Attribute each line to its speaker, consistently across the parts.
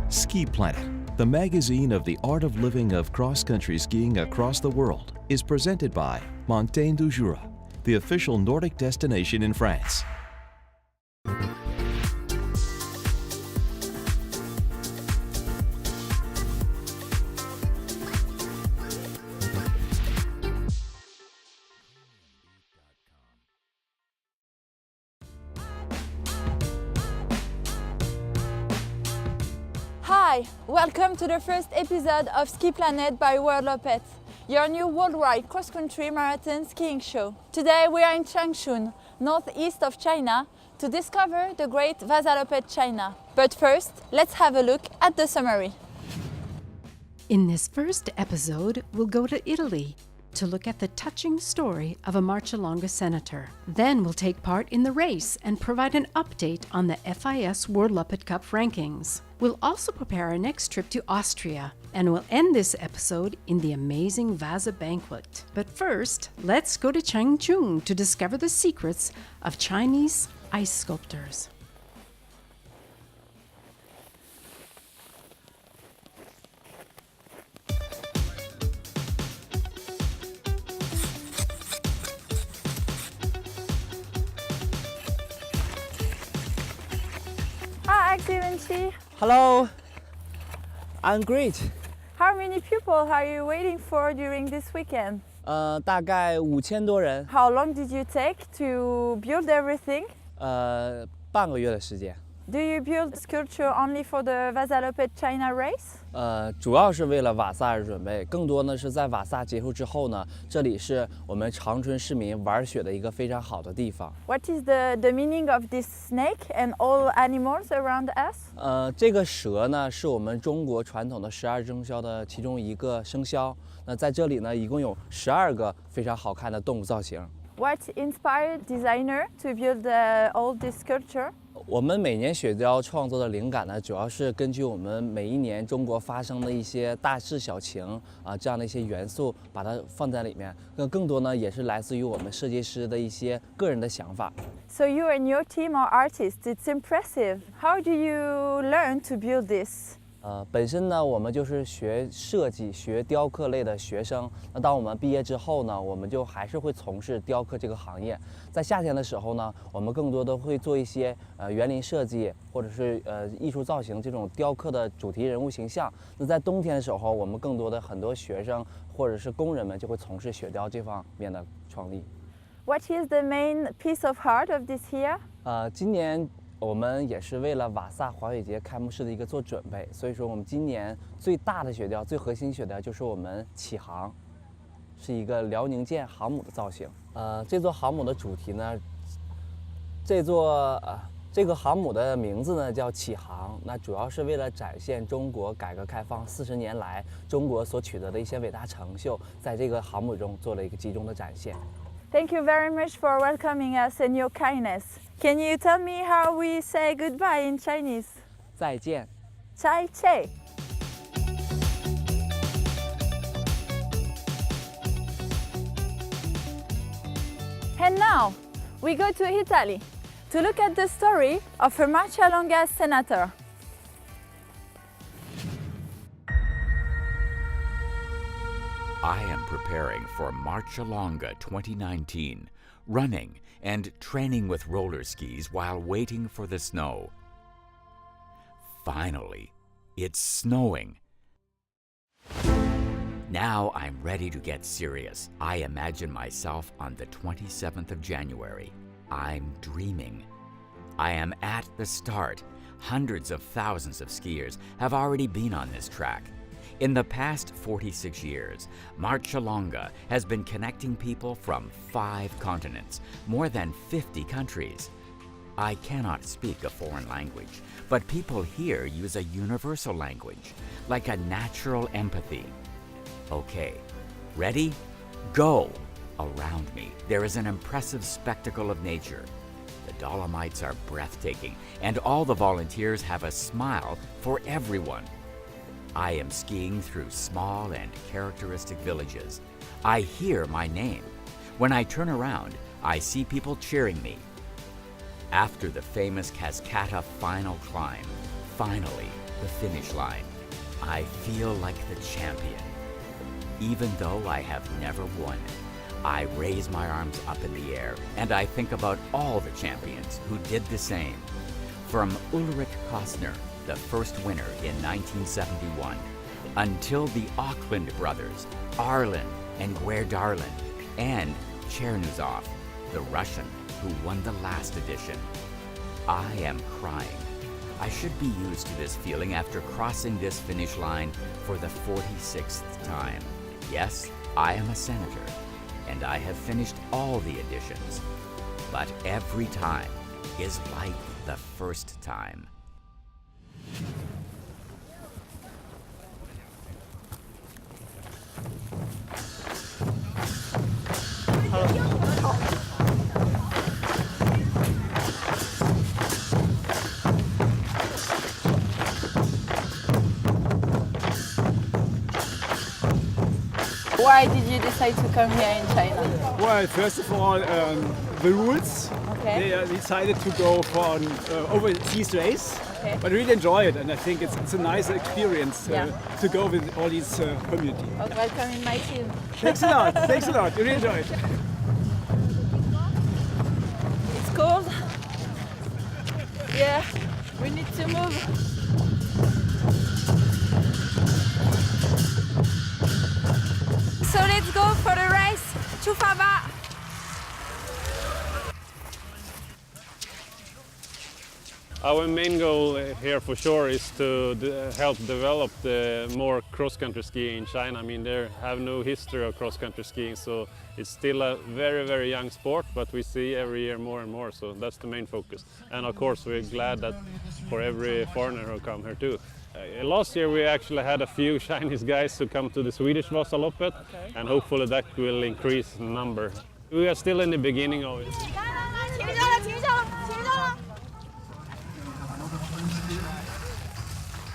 Speaker 1: Ski Planet, the magazine of the art of living of cross-country skiing across the world, is presented by Montagne du Jura, the official Nordic destination in France.
Speaker 2: Hi, welcome to the first episode of Ski Planet by Vasaloppet, your new worldwide cross-country marathon skiing show. Today we are in Changchun, northeast of China, to discover the great Vasaloppet China. But first, let's have a look at the summary.
Speaker 3: In this first episode, we'll go to Italy to look at the touching story of a Marcialonga senator. Then we'll take part in the race and provide an update on the FIS Vasaloppet Cup rankings. We'll also prepare our next trip to Austria, and we'll end this episode in the amazing Vasa banquet. But first, let's go to Changchun to discover the secrets of Chinese ice sculptors.
Speaker 2: Hi, Xiwenqi.
Speaker 4: Hello, I'm great.
Speaker 2: How many people are you waiting for during this weekend?
Speaker 4: 大概5000多人，
Speaker 2: How long did you take to build everything?
Speaker 4: 半个月的时间。
Speaker 2: Do you build sculpture only for the Vasaloppet China race?
Speaker 4: 主要是为了瓦萨而准备，更多呢是在瓦萨结束之后呢，这里是我们长春市民玩雪的一个非常好的地方。
Speaker 2: What is the meaning of this snake and all animals around us?
Speaker 4: 这个蛇呢是我们中国传统的12生肖的其中一个生肖。那在这里呢，一共有12个非常好看的动物造型。
Speaker 2: What inspired designer to build all this sculpture?
Speaker 4: 我们每年雪雕创作的灵感呢，主要是根据我们每一年中国发生的一些大事小情这样的一些元素，把它放在里面。更多呢，也是来自于我们设计师的一些个人的想法。
Speaker 2: So you and your team are artists. It's impressive. How do you learn to build this?
Speaker 4: 本身呢，我们就是学设计、学雕刻类的学生。那当我们毕业之后呢，我们就还是会从事雕刻这个行业。在夏天的时候呢，我们更多的会做一些园林设计，或者是艺术造型这种雕刻的主题人物形象。那在冬天的时候，我们更多的很多学生或者是工人们就会从事雪雕这方面的创立。
Speaker 2: What is the main piece of art of this year?
Speaker 4: 今年我们也是为了瓦萨滑雪节开幕式的一个做准备，所以说我们今年最大的雪雕、最核心雪雕就是我们启航，是一个辽宁舰航母的造型。这座航母的主题呢，这个航母的名字呢叫启航，那主要是为了展现中国改革开放40年来中国所取得的一些伟大成就，在这个航母中做了一个集中的展现。
Speaker 2: Thank you very much for welcoming us and your kindness. Can you tell me how we say goodbye in Chinese?
Speaker 4: 再见。
Speaker 2: 再见. And now, we go to Italy to look at the story of a Marcialonga senator.
Speaker 5: I am preparing for Marcialonga 2019, running and training with roller skis while waiting for the snow. Finally, it's snowing. Now I'm ready to get serious. I imagine myself on the 27th of January. I'm dreaming. I am at the start. Hundreds of thousands of skiers have already been on this track. In the past 46 years, Marcialonga has been connecting people from 5 continents, more than 50 countries. I cannot speak a foreign language, but people here use a universal language, like a natural empathy. Okay, ready? Go! Around me, there is an impressive spectacle of nature. The Dolomites are breathtaking, and all the volunteers have a smile for everyone. I am skiing through small and characteristic villages. I hear my name. When I turn around, I see people cheering me. After the famous Cascata final climb, finally, the finish line, I feel like the champion. Even though I have never won, I raise my arms up in the air and I think about all the champions who did the same. From Ulrich Kostner, the first winner in 1971, until the Auckland brothers, Arlen and Guerdarlin, and Chernusov, the Russian who won the last edition. I am crying. I should be used to this feeling after crossing this finish line for the 46th time. Yes, I am a senator, and I have finished all the editions, but every time is like the first time.
Speaker 2: Why did you decide to come here in China?
Speaker 6: Well, first of all, the rules.
Speaker 2: Okay.
Speaker 6: They decided to go for an overseas race,
Speaker 2: Okay.
Speaker 6: but really enjoy it, and I think it's a nice experience
Speaker 2: Yeah.
Speaker 6: to go with all these community.
Speaker 2: Welcome in my team.
Speaker 6: Thanks a lot. Thanks a lot. You really enjoy it.
Speaker 2: It's cold. Yeah, we need to move. So let's go for the race. Chufaba.
Speaker 7: Our main goal here for sure is to help develop the more cross-country skiing in China. I mean, they have no history of cross-country skiing, so it's still a very, very young sport, but we see every year more and more, so that's the main focus. And of course, we're glad that for every foreigner who come here too. Last year we actually had a few Chinese guys who come to the Swedish Vasaloppet, and hopefully that will increase in number. We are still in the beginning of it.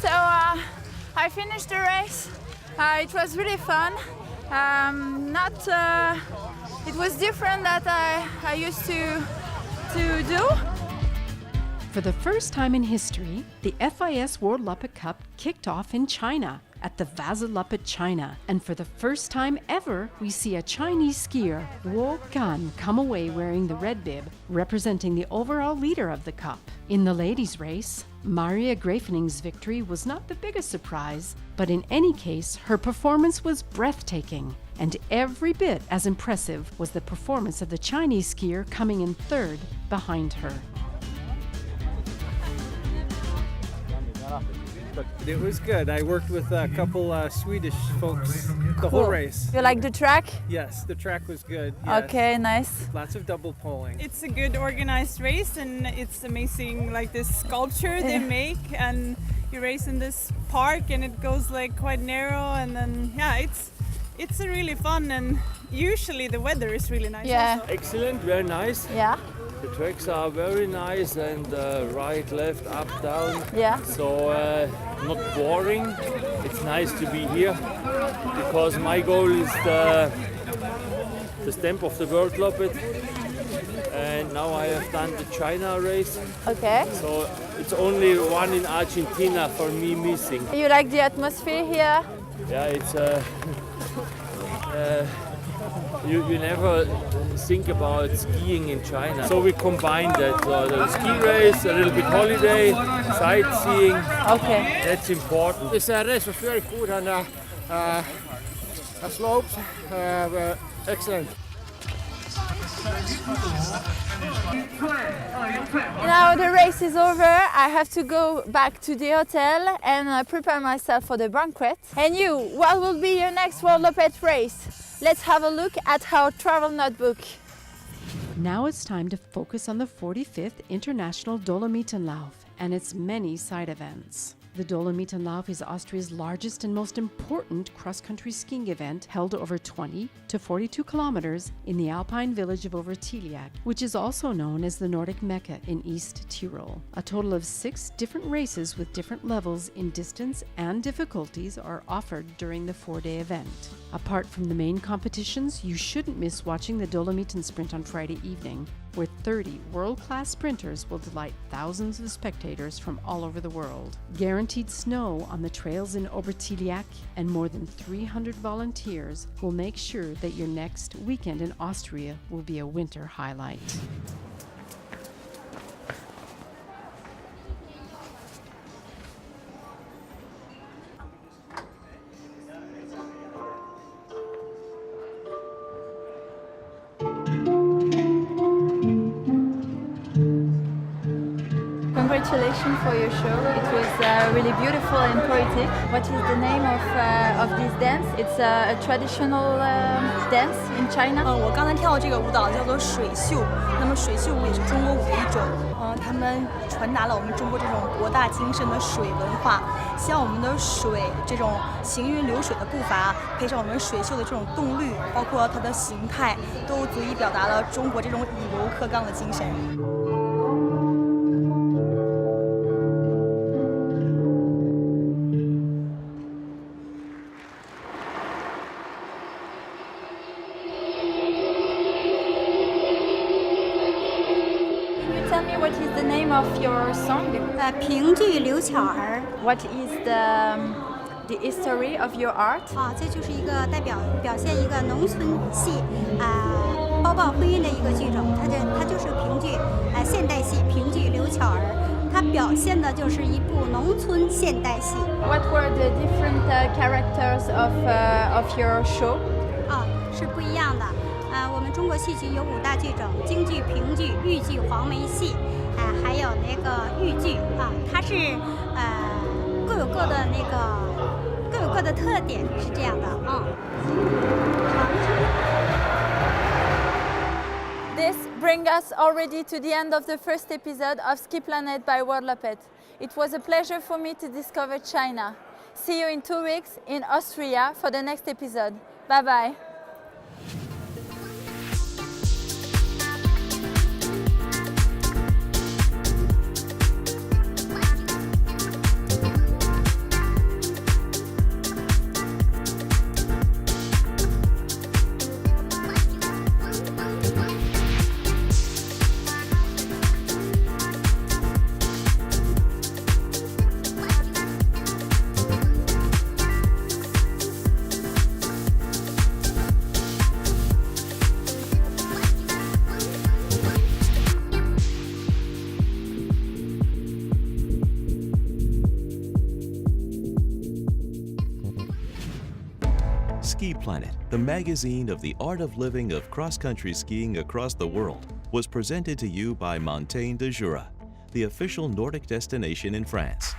Speaker 2: So I finished the race. It was really fun. It was different that I used to do.
Speaker 3: For the first time in history, the FIS Vasaloppet Cup kicked off in China at the Vasaloppet China. And for the first time ever, we see a Chinese skier, Wu Gan, come away wearing the red bib, representing the overall leader of the cup. In the ladies' race, Maria Grafening's victory was not the biggest surprise, but in any case, her performance was breathtaking. And every bit as impressive was the performance of the Chinese skier coming in third behind her.
Speaker 6: But it was good. I worked with a couple Swedish folks the whole race.
Speaker 2: You like the track?
Speaker 6: Yes, the track was good. Yes.
Speaker 2: Okay, nice.
Speaker 6: Lots of double polling.
Speaker 8: It's a good organized race, and it's amazing, like this sculpture they make, and you race in this park and it goes like quite narrow, and then it's a really fun, and usually the weather is really nice.
Speaker 2: Yeah.
Speaker 8: Also.
Speaker 9: Excellent, very nice.
Speaker 2: Yeah.
Speaker 9: The tracks are very nice, and right, left, up, down.
Speaker 2: Yeah.
Speaker 9: So not boring. It's nice to be here because my goal is the stamp of the World Loppet, and now I have done the China race.
Speaker 2: Okay.
Speaker 9: So it's only one in Argentina for me missing.
Speaker 2: You like the atmosphere here?
Speaker 9: Yeah, it's you never think about skiing in China. So we combine that, the ski race, a little bit holiday, sightseeing.
Speaker 2: Okay.
Speaker 9: That's important.
Speaker 10: This race was very good, and the slopes were excellent.
Speaker 2: Now the race is over. I have to go back to the hotel and prepare myself for the banquet. And you, what will be your next Vasaloppet race? Let's have a look at our travel notebook.
Speaker 3: Now it's time to focus on the 45th International Dolomitenlauf and its many side events. The Dolomitenlauf is Austria's largest and most important cross-country skiing event, held over 20 to 42 kilometers in the alpine village of Overtiliac, which is also known as the Nordic Mecca in East Tyrol. A total of 6 different races with different levels in distance and difficulties are offered during the 4-day event. Apart from the main competitions, you shouldn't miss watching the Dolomiten Sprint on Friday evening. where 30 world-class sprinters will delight thousands of spectators from all over the world. Guaranteed snow on the trails in Obertiliac and more than 300 volunteers will make sure that your next weekend in Austria will be a winter highlight.
Speaker 2: Congratulations for your show. It was really beautiful and poetic. What is the name of this dance? It's a traditional dance in China.
Speaker 11: 我刚才跳的这个舞蹈叫做水袖，那么水袖舞也是中国舞的一种。他们传达了我们中国这种博大精深的水文化，像我们的水这种行云流水的步伐，配上我们水袖的这种动律，包括它的形态，都足以表达了中国这种以柔克刚的精神。
Speaker 2: Tell me what is the name of your song?
Speaker 11: 评剧刘巧儿
Speaker 2: What is the history of your art?
Speaker 11: 这就是一个表现一个农村戏包办婚姻的一个剧种，它就是评剧现代戏评剧刘巧儿，它表现的就是一部农村现代戏。
Speaker 2: What were the different characters of your show?
Speaker 11: 是不一样的。我们中国戏曲有5大剧种：京剧、评剧、豫剧、黄梅戏，还有那个豫剧它是各有各的特点，是这样的
Speaker 2: This brings us already to the end of the first episode of Ski Planet by Vasaloppet. It was a pleasure for me to discover China. See you in 2 weeks in Austria for the next episode. Bye bye.
Speaker 1: Ski Planet, the magazine of the art of living of cross-country skiing across the world, was presented to you by Montagne de Jura, the official Nordic destination in France.